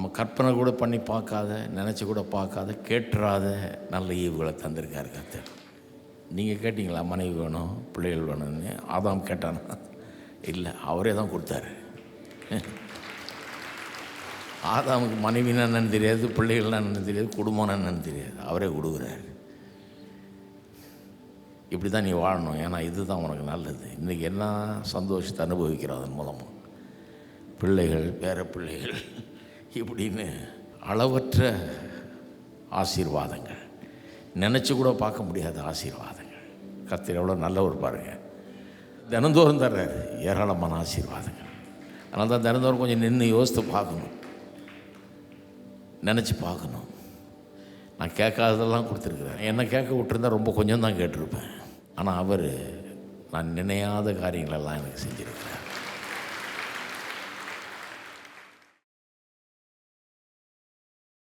நம்ம கற்பனை கூட பண்ணி பார்க்காத, நினச்சி கூட பார்க்காத, கேட்டுறாத நல்ல ஈவுகளை தந்திருக்காரு கர்த்தர். நீங்கள் கேட்டிங்களா மனைவி வேணும், பிள்ளைகள் வேணும்னு? ஆதாம் கேட்டானா? இல்லை, அவரே தான் கொடுத்தாரு. ஆதாமுக்கு மனைவினா என்னன்னு தெரியாது, பிள்ளைகள்னா என்னன்னு தெரியாது, குடும்பம்னா என்னன்னு தெரியாது, அவரே கொடுக்குறாரு. இப்படி தான் நீ வாழணும், ஏன்னா இதுதான் உனக்கு நல்லது. இன்றைக்கி என்ன சந்தோஷத்தை அனுபவிக்கிறோம் அதன் மூலமாக. பிள்ளைகள், பேர பிள்ளைகள், இப்படின்னு அளவற்ற ஆசீர்வாதங்கள், நினச்சி கூட பார்க்க முடியாத ஆசீர்வாதங்கள். கர்த்தர் எவ்வளோ நல்லவர் பாருங்கள். தினந்தோறும் தர்றாரு ஏராளமான ஆசீர்வாதங்கள். அதனால தான் தினந்தோறும் கொஞ்சம் நின்று யோசித்து பார்க்கணும், நினச்சி பார்க்கணும். நான் கேட்காததெல்லாம் கொடுத்துருக்குறேன். என்னை கேட்க விட்டுருந்தா ரொம்ப கொஞ்சம் தான் கேட்டிருப்பேன். ஆனால் அவர் நான் நினையாத காரியங்களெல்லாம் எனக்கு செஞ்சுருக்கிறார்.